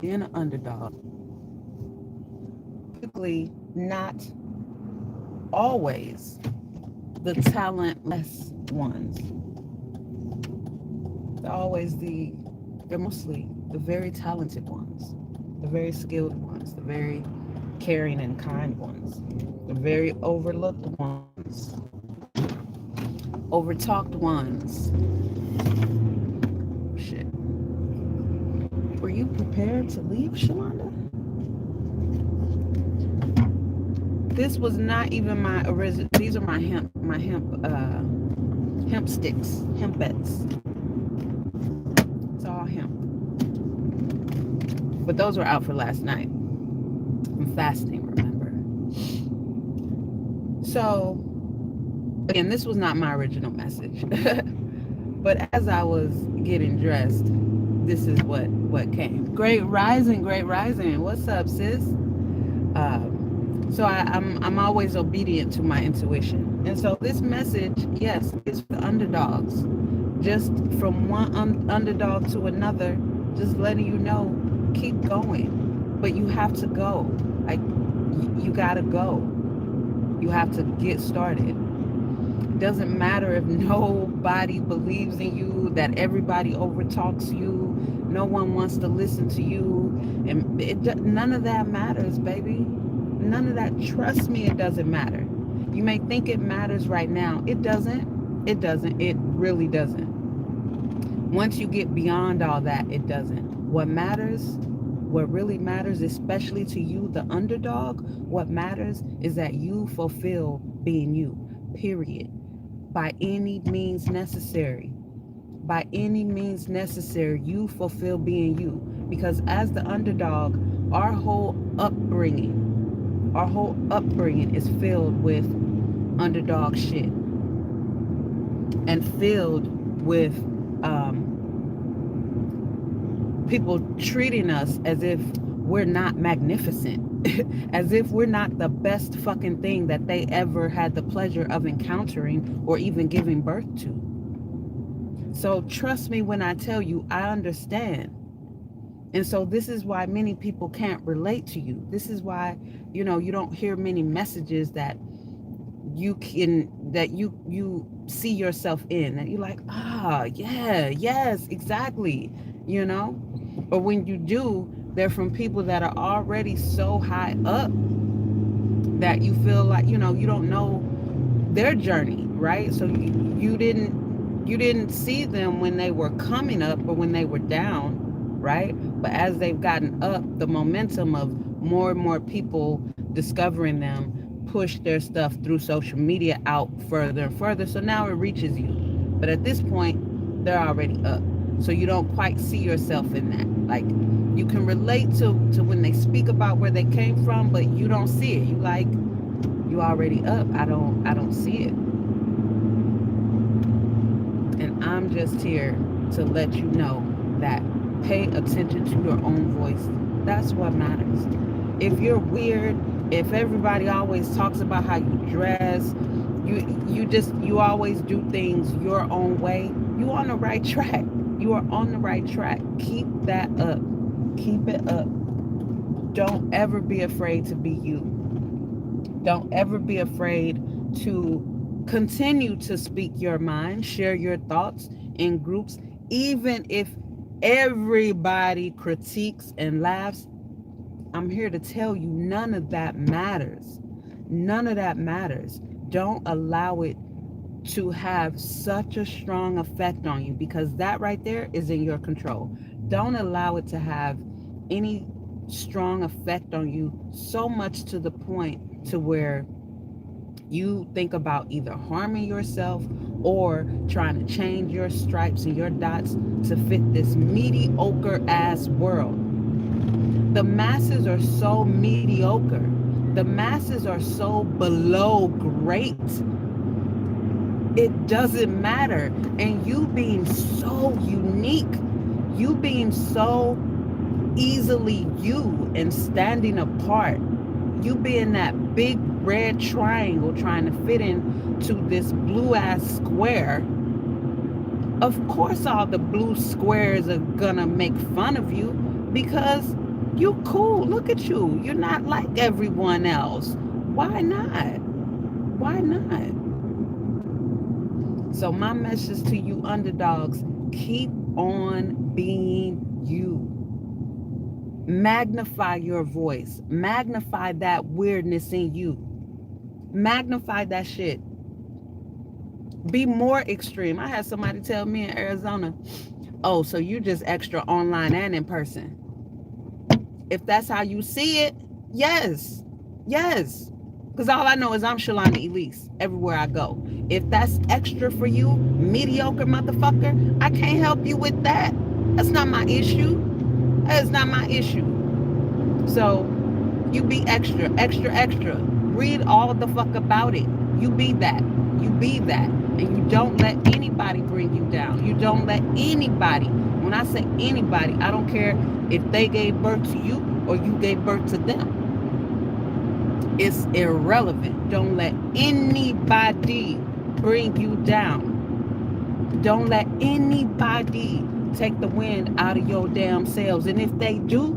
being an underdog, typically not always the talentless ones. They're always they're mostly the very talented ones, the very skilled ones, the very caring and kind ones, the very overlooked ones, overtalked ones. Shit. Were you prepared to leave, Shalonda? This was not even my original. These are my hemp sticks, hemp beds. It's all hemp. But those were out for last night. I'm fasting, remember? So, again, this was not my original message. But as I was getting dressed, this is what came. Great rising, great rising. What's up, sis? So I'm always obedient to my intuition. And so this message, yes, is for the underdogs. Just from one underdog to another, just letting you know, keep going. But you have to go. Like, you gotta go. You have to get started. It doesn't matter if nobody believes in you, that everybody overtalks you, no one wants to listen to you, and none of that matters, baby. None of that. Trust me, it doesn't matter. You may think it matters right now. It doesn't. It doesn't. It really doesn't. Once you get beyond all that, it doesn't. What matters, what really matters, especially to you, the underdog, what matters is that you fulfill being you, period. By any means necessary. By any means necessary, you fulfill being you. Because as the underdog, our whole upbringing is filled with underdog shit and filled with people treating us as if we're not magnificent, as if we're not the best fucking thing that they ever had the pleasure of encountering or even giving birth to. So trust me when I tell you, I understand. And so this is why many people can't relate to you. This is why, you don't hear many messages that you see yourself in, and you're like, yeah, yes, exactly, or when you do, they're from people that are already so high up that you feel like, you don't know their journey, right? So you didn't see them when they were coming up or when they were down, right? But as they've gotten up, the momentum of more and more people discovering them push their stuff through social media out further and further. So now it reaches you. But at this point, they're already up. So you don't quite see yourself in that. Like, you can relate to when they speak about where they came from, but you don't see it. You already up. I don't see it. And I'm just here to let you know that pay attention to your own voice. That's what matters. If you're weird, if everybody always talks about how you dress, you always do things your own way, you on the right track. You are on the right track. Keep that up. Keep it up. Don't ever be afraid to be you. Don't ever be afraid to continue to speak your mind, share your thoughts in groups, even if everybody critiques and laughs. I'm here to tell you, none of that matters. None of that matters. Don't allow it to have such a strong effect on you, because that right there is in your control. Don't allow it to have any strong effect on you, so much to the point to where you think about either harming yourself or trying to change your stripes and your dots to fit this mediocre ass world. The masses are so mediocre. The masses are so below great. It doesn't matter. And you being so unique, you being so easily you and standing apart, you being that big red triangle trying to fit into this blue ass square, of course all the blue squares are gonna make fun of you, because You cool. Look at you. You're not like everyone else. Why not? Why not? So my message to you underdogs, keep on being you. Magnify your voice. Magnify that weirdness in you. Magnify that shit. Be more extreme. I had somebody tell me in Arizona, oh, so you just extra online and in person. If that's how you see it, yes. Yes. Because all I know is I'm Shalana Elise everywhere I go. If that's extra for you, mediocre motherfucker, I can't help you with that. That's not my issue. That is not my issue. So you be extra, extra, extra. Read all the fuck about it. You be that. You be that. And you don't let anybody bring you down. You don't let anybody. When I say anybody, I don't care if they gave birth to you or you gave birth to them. It's irrelevant. Don't let anybody bring you down. Don't let anybody take the wind out of your damn sails. And if they do,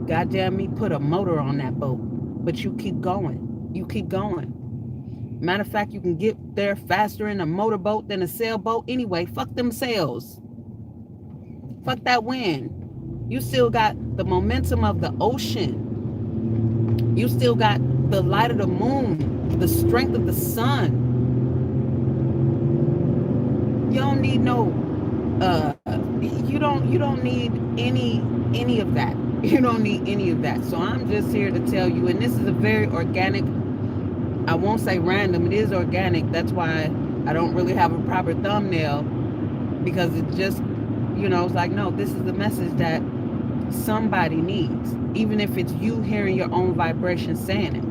goddamn me, put a motor on that boat. But you keep going. You keep going. Matter of fact, you can get there faster in a motorboat than a sailboat anyway. Fuck them sails. Fuck that wind. You still got the momentum of the ocean. You still got the light of the moon, the strength of the sun. You don't need no you don't need any of that. You don't need any of that. So I'm just here to tell you, and this is a very organic, I won't say random, it is organic. That's why I don't really have a proper thumbnail, because it just, it's like, no, this is the message that somebody needs. Even if it's you hearing your own vibration saying it.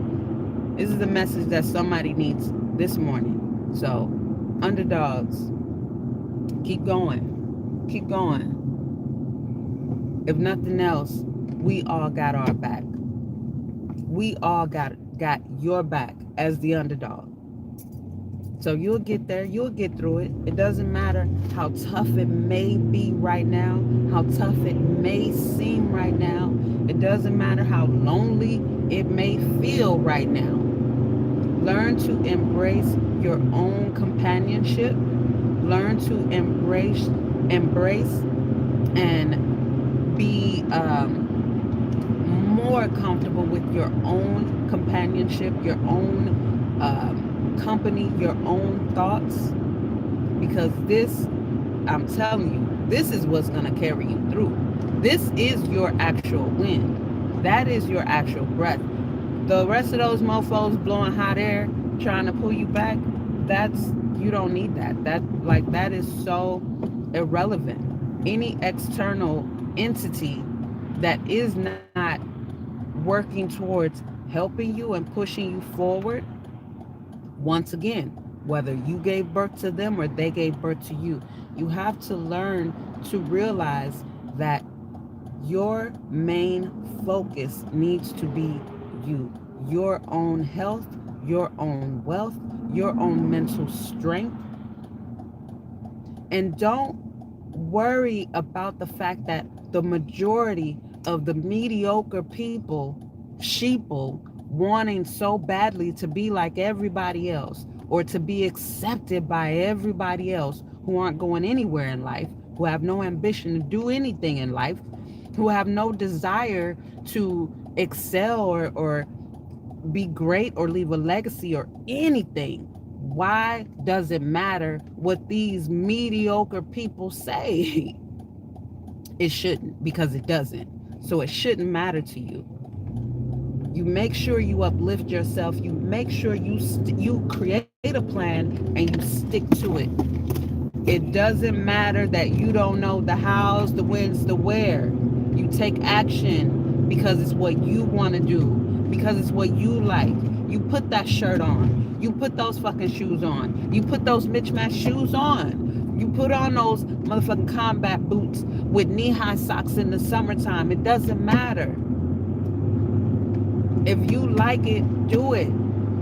This is the message that somebody needs this morning. So, underdogs, keep going. Keep going. If nothing else, we all got our back. We all got your back as the underdog. So you'll get there. You'll get through it. It doesn't matter how tough it may be right now, how tough it may seem right now. It doesn't matter how lonely it may feel right now. Learn to embrace your own companionship. Learn to embrace and be more comfortable with your own companionship, your own company, your own thoughts. Because this, I'm telling you, this is what's going to carry you through. This is your actual wind. That is your actual breath. The rest of those mofos blowing hot air, trying to pull you back, you don't need that. That is so irrelevant. Any external entity that is not working towards helping you and pushing you forward, once again, whether you gave birth to them or they gave birth to you, you have to learn to realize that your main focus needs to be you, your own health, your own wealth, your own mental strength. And don't worry about the fact that the majority of the mediocre people, sheeple, wanting so badly to be like everybody else or to be accepted by everybody else, who aren't going anywhere in life, who have no ambition to do anything in life, who have no desire to excel or be great or leave a legacy or anything. Why does it matter what these mediocre people say? It shouldn't, because it doesn't. So it shouldn't matter to you. You make sure you uplift yourself. You make sure you create a plan and you stick to it. It doesn't matter that you don't know the hows, the whens, the where. You take action because it's what you want to do, because it's what you like. You put that shirt on. You put those fucking shoes on. You put those mismatched shoes on. You put on those motherfucking combat boots with knee-high socks in the summertime. It doesn't matter. If you like it, do it.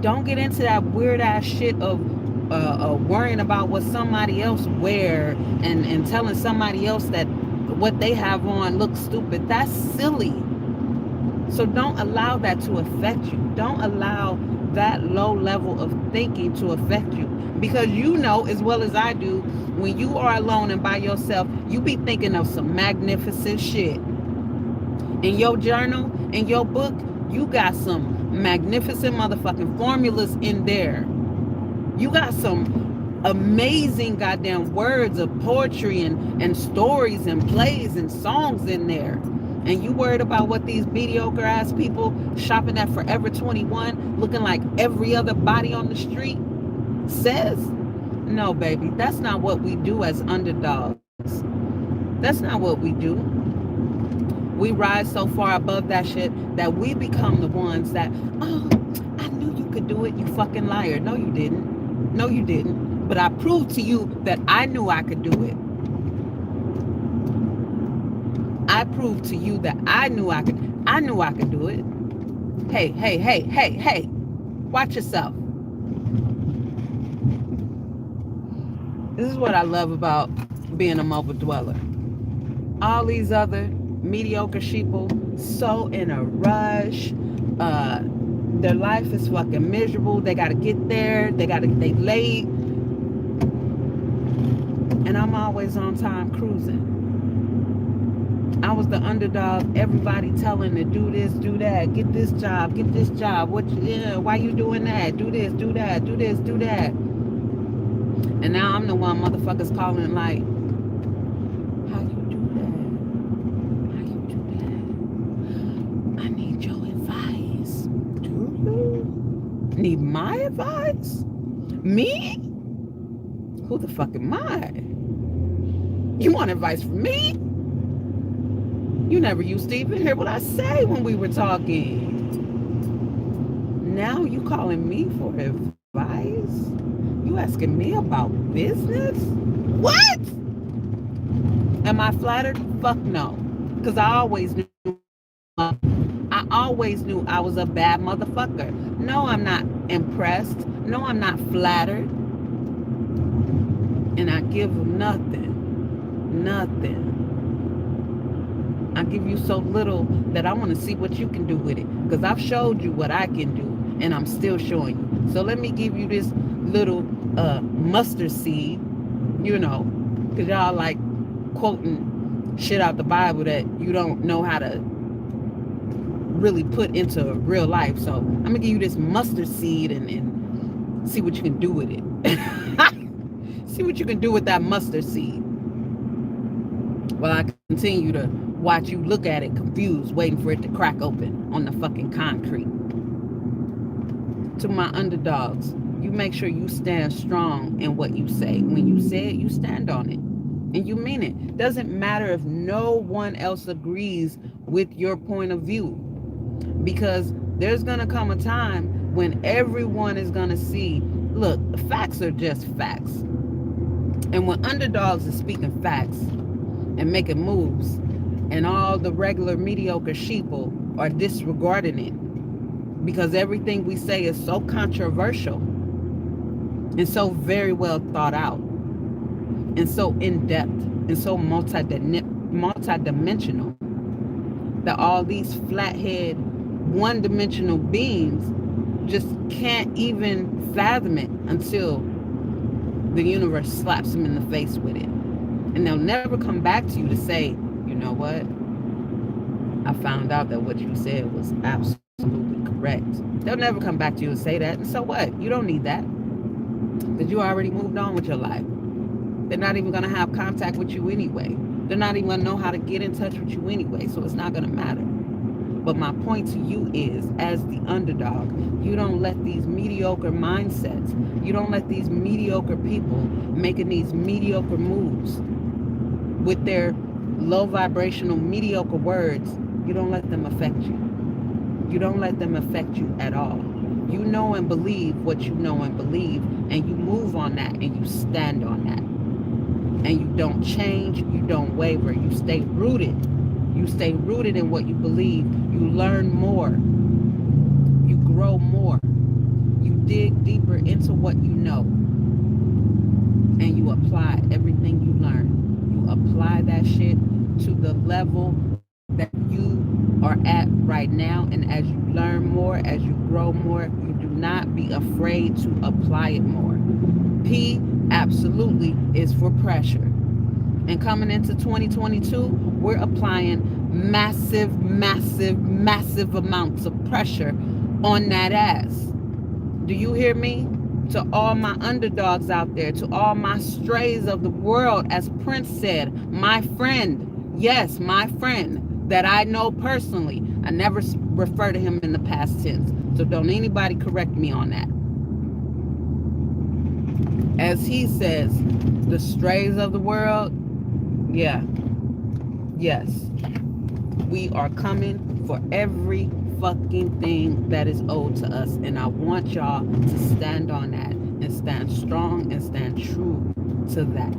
Don't get into that weird ass shit of worrying about what somebody else wear and telling somebody else that what they have on looks stupid. That's silly. So don't allow that to affect you. Don't allow that low level of thinking to affect you. Because you know as well as I do, when you are alone and by yourself, you be thinking of some magnificent shit. In your journal, in your book, you got some magnificent motherfucking formulas in there. You got some amazing goddamn words of poetry and stories and plays and songs in there. And you worried about what these mediocre ass people shopping at Forever 21 looking like every other body on the street says? No, baby, that's not what we do as underdogs. That's not what we do. We rise so far above that shit that we become the ones that, oh, I knew you could do it, you fucking liar. No, you didn't. No, you didn't. But I proved to you that I knew I could do it. I proved to you that I knew I could. I knew I could do it. Hey, hey, hey, hey, hey. Watch yourself. This is what I love about being a mobile dweller. All these other mediocre sheeple so in a rush. Their life is fucking miserable. They gotta get there. They late. And I'm always on time cruising. I was the underdog. Everybody telling to do this, do that, get this job, get this job. Why you doing that? Do this, do that, do this, do that. And now I'm the one motherfuckers calling like, how you do that? How you do that? I need your advice. Do you need my advice? Me? Who the fuck am I? You want advice from me? You never used to even hear what I say when we were talking. Now you calling me for advice? You asking me about business? What? Am I flattered? Fuck no. Because I always knew I was a bad motherfucker. No, I'm not impressed. No, I'm not flattered. And I give nothing. Nothing. I give you so little that I want to see what you can do with it. Because I've showed you what I can do. And I'm still showing you. So let me give you this little mustard seed. You know. Because y'all like quoting shit out the Bible that you don't know how to really put into real life. So I'm going to give you this mustard seed and see what you can do with it. See what you can do with that mustard seed. While I continue to watch you look at it confused, waiting for it to crack open on the fucking concrete. To my underdogs, you make sure you stand strong in what you say. When you say it, you stand on it. And you mean it. Doesn't matter if no one else agrees with your point of view. Because there's going to come a time when everyone is going to see, look, facts are just facts. And when underdogs is speaking facts and making moves, and all the regular mediocre sheeple are disregarding it because everything we say is so controversial and so very well thought out and so in-depth and so multi-dimensional that all these flathead one-dimensional beings just can't even fathom it until the universe slaps them in the face with it. And they'll never come back to you to say, you know what? I found out that what you said was absolutely correct. They'll never come back to you and say that. And so what? You don't need that. Because you already moved on with your life. They're not even going to have contact with you anyway. They're not even going to know how to get in touch with you anyway. So it's not going to matter. But my point to you is, as the underdog, you don't let these mediocre mindsets, you don't let these mediocre people making these mediocre moves with their low vibrational mediocre words, you don't let them affect you. You don't let them affect you at all. You know and believe what you know and believe, and you move on that and you stand on that. And you don't change, you don't waver, you stay rooted. You stay rooted in what you believe. You learn more. You grow more. You dig deeper into what you know. And you apply everything you learn. You apply that shit to the level that you are at right now, and as you learn more, as you grow more, you do not be afraid to apply it more. P absolutely is for pressure. And coming into 2022, we're applying massive, massive, massive amounts of pressure on that ass. Do you hear me? To all my underdogs out there, to all my strays of the world, as Prince said, my friend, yes, my friend that I know personally. I never refer to him in the past tense, so don't anybody correct me on that. As he says, the strays of the world, yeah, yes, we are coming for every fucking thing that is owed to us. And I want y'all to stand on that and stand strong and stand true to that.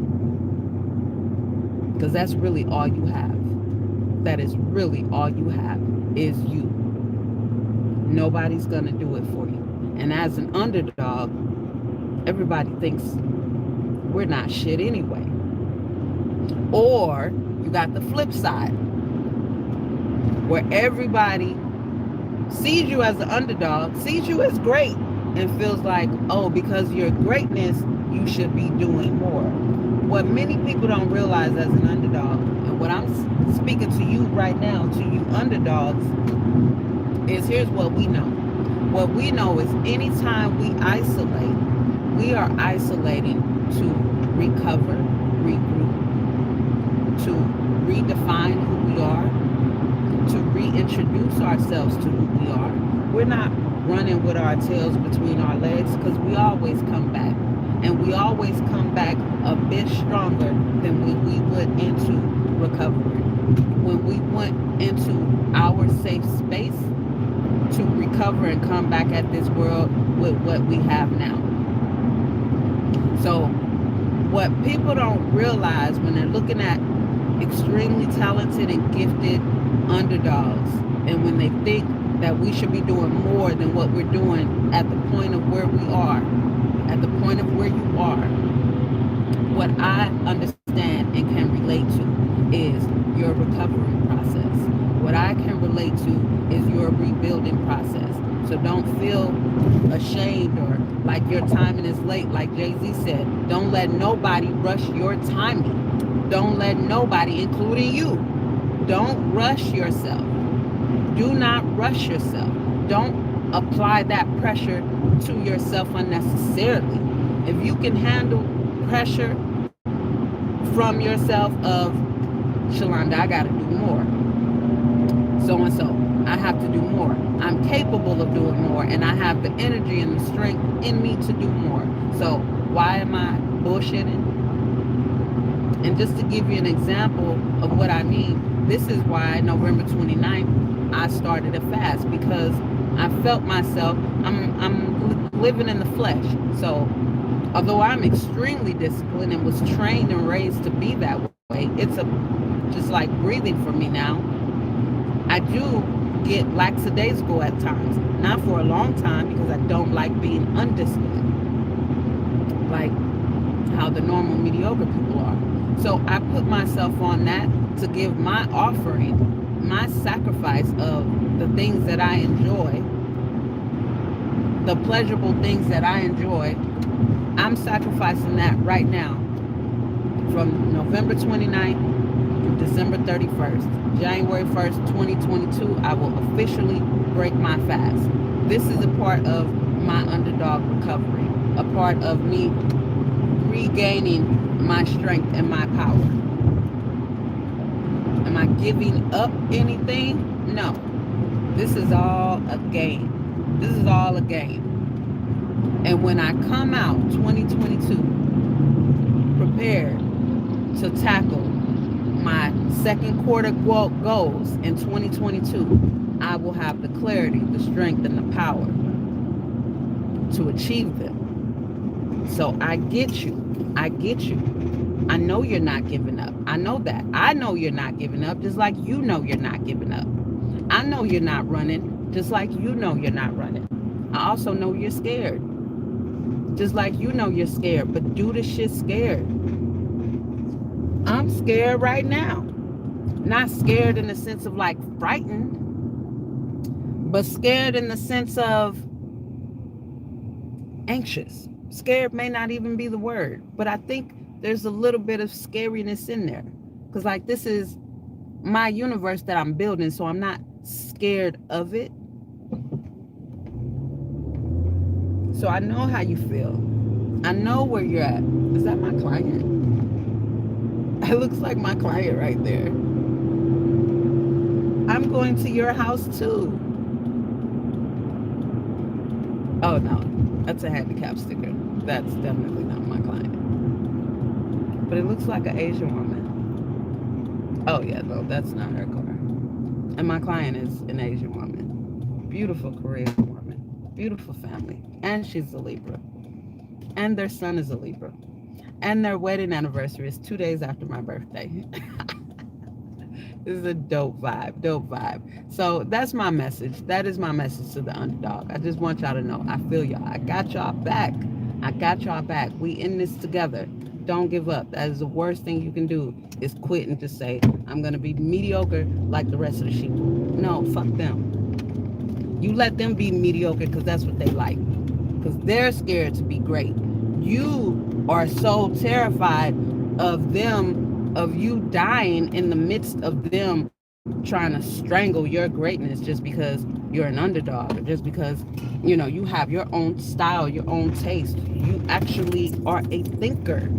Because that's really all you have. That is really all you have is you. Nobody's going to do it for you. And as an underdog, everybody thinks we're not shit anyway. Or you got the flip side where everybody sees you as an underdog, sees you as great, and feels like, oh, because your greatness, you should be doing more. What many people don't realize as an underdog, and what I'm speaking to you right now, to you underdogs, is here's what we know. What we know is anytime we isolate, we are isolating to recover, regroup, to redefine who we are, to reintroduce ourselves to who we are. We're not running with our tails between our legs, because we always come back. And we always come back a bit stronger than when we went into recovery. When we went into our safe space to recover and come back at this world with what we have now. So what people don't realize when they're looking at extremely talented and gifted underdogs, and when they think that we should be doing more than what we're doing at the point of where we are, at the point of where you are, what I understand and can relate to is your recovery process. What I can relate to is your rebuilding process. So don't feel ashamed or like your timing is late. Like Jay-Z said, don't let nobody rush your timing. Don't let nobody, including you, don't rush yourself. Do not rush yourself. Don't apply that pressure to yourself unnecessarily. If you can handle pressure from yourself of, Shalonda, I got to do more. So and so, I have to do more. I'm capable of doing more, and I have the energy and the strength in me to do more. So why am I bullshitting? And just to give you an example of what I mean, this is why November 29th, I started a fast, because I felt myself, I'm living in the flesh. So although I'm extremely disciplined and was trained and raised to be that way, it's just like breathing for me now. I do get lackadaisical at times, not for a long time, because I don't like being undisciplined, like how the normal mediocre people are. So I put myself on that to give my offering, my sacrifice of the things that I enjoy, the pleasurable things that I enjoy. I'm sacrificing that right now from November 29th through December 31st. January 1st, 2022, I will officially break my fast. This is a part of my underdog recovery, a part of me regaining my strength and my power. Am I giving up anything? No. This is all a game. This is all a game. And when I come out 2022 prepared to tackle my second quarter goals in 2022, I will have the clarity, the strength, and the power to achieve them. So I get you. I get you. I know you're not giving up. I know that. I know you're not giving up, just like you know you're not giving up. I know you're not running, just like you know you're not running. I also know you're scared, just like you know you're scared, but do the shit scared. I'm scared right now. Not scared in the sense of like frightened, but scared in the sense of anxious. Scared may not even be the word, but I think there's a little bit of scariness in there. Because, like, this is my universe that I'm building, so I'm not scared of it. So I know how you feel. I know where you're at. Is that my client? It looks like my client right there. I'm going to your house too. Oh no, that's a handicap sticker. That's definitely not my client. But it looks like an Asian woman. Oh yeah, no, that's not her car. And my client is an Asian woman. Beautiful Korean woman. Beautiful family. And she's a Libra. And their son is a Libra. And their wedding anniversary is 2 days after my birthday. This is a dope vibe, dope vibe. So that's my message. That is my message to the underdog. I just want y'all to know I feel y'all. I got y'all back. I got y'all back. We in this together. Don't give up. That is the worst thing you can do is quit and just say, I'm going to be mediocre like the rest of the sheep. No, fuck them. You let them be mediocre because that's what they like. Because they're scared to be great. You are so terrified of them, of you dying in the midst of them trying to strangle your greatness just because you're an underdog, or just because, you have your own style, your own taste. You actually are a thinker.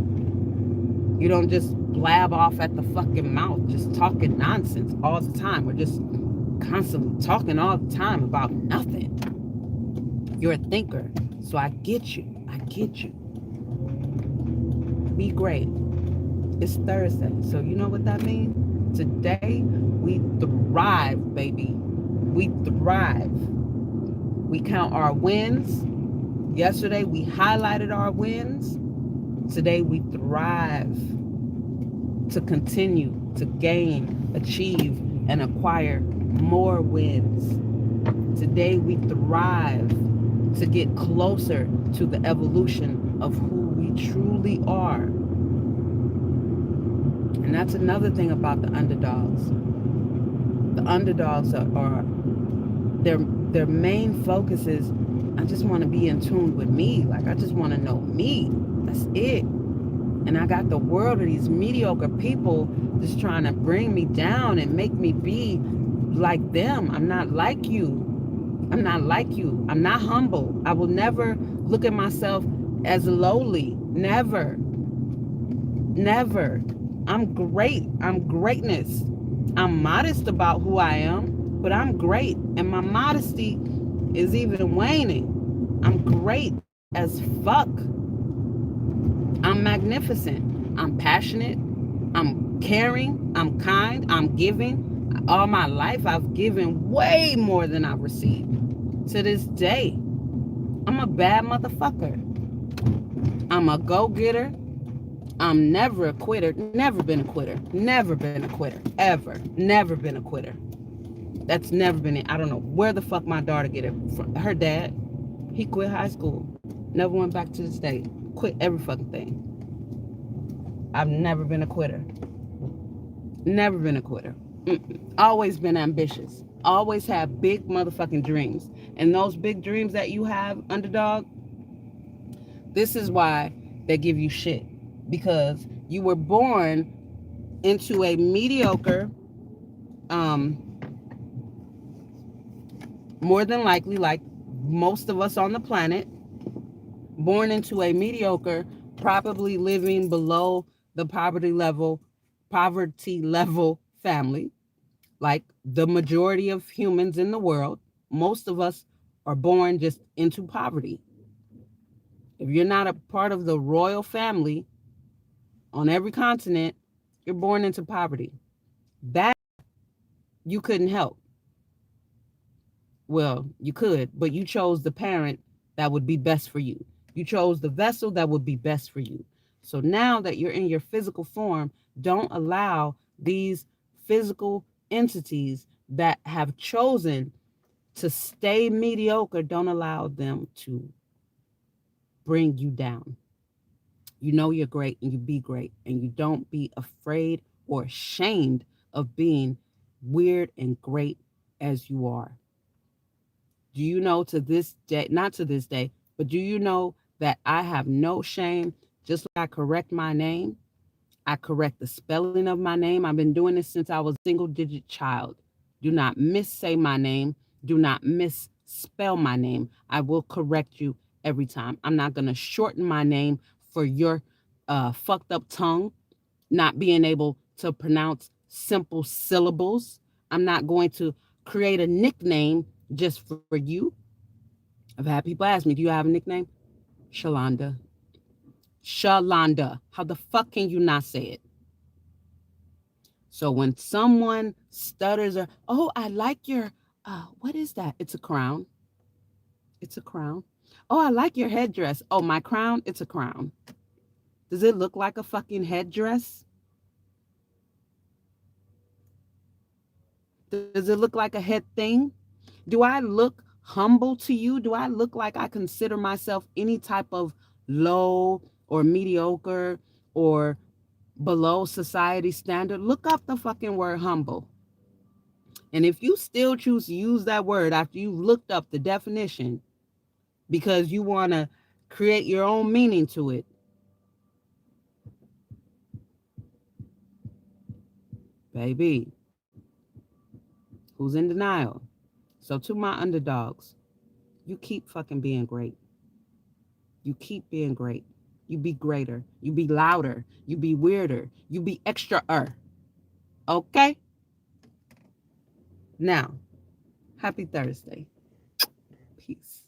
You don't just blab off at the fucking mouth, just talking nonsense all the time. We're just constantly talking all the time about nothing. You're a thinker. So I get you. I get you. Be great. It's Thursday. So you know what that means? Today, we thrive, baby. We thrive. We count our wins. Yesterday, we highlighted our wins. Today, we thrive to continue to gain, achieve, and acquire more wins. Today, we thrive to get closer to the evolution of who we truly are. And that's another thing about the underdogs. The underdogs are their main focus is, I just want to be in tune with me. Like, I just want to know me. That's it. And I got the world of these mediocre people just trying to bring me down and make me be like them. I'm not like you. I'm not like you. I'm not humble. I will never look at myself as lowly. Never. Never. I'm great. I'm greatness. I'm modest about who I am, but I'm great. And my modesty is even waning. I'm great as fuck. I'm magnificent. I'm passionate. I'm caring. I'm kind. I'm giving. All my life, I've given way more than I've received. To this day, I'm a bad motherfucker. I'm a go-getter. I'm never a quitter. Never been a quitter. Never been a quitter. Ever. Never been a quitter. That's never been it. I don't know where the fuck my daughter get it from. Her dad, he quit high school. Never went back to the state. Quit every fucking thing. I've never been a quitter. Never been a quitter. Always been ambitious. Always have big motherfucking dreams. And those big dreams that you have, underdog, this is why they give you shit. Because you were born into a mediocre, more than likely, like most of us on the planet, born into a mediocre, probably living below the poverty level family, like the majority of humans in the world. Most of us are born just into poverty. If you're not a part of the royal family on every continent, you're born into poverty. That you couldn't help. Well, you could, but you chose the parent that would be best for you. You chose the vessel that would be best for you. So now that you're in your physical form, don't allow these physical entities that have chosen to stay mediocre, don't allow them to bring you down. You know you're great and you be great, and you don't be afraid or ashamed of being weird and great as you are. Do you know to this day, not to this day, but do you know that I have no shame? Just like I correct my name, I correct the spelling of my name. I've been doing this since I was a single digit child. Do not missay my name. Do not misspell my name. I will correct you every time. I'm not going to shorten my name for your fucked up tongue not being able to pronounce simple syllables. I'm not going to create a nickname just for you. I've had people ask me, do you have a nickname? Shalonda. Shalonda. How the fuck can you not say it? So when someone stutters or, oh, I like your, what is that? It's a crown. It's a crown. Oh, I like your headdress. Oh, my crown? It's a crown. Does it look like a fucking headdress? Does it look like a head thing? Do I look humble to you? Do I look like I consider myself any type of low or mediocre or below society standard? Look up the fucking word humble. And if you still choose to use that word after you've looked up the definition because you want to create your own meaning to it, baby, who's in denial? So to my underdogs, you keep fucking being great. You keep being great. You be greater. You be louder. You be weirder. You be extra. Okay? Now, happy Thursday. Peace.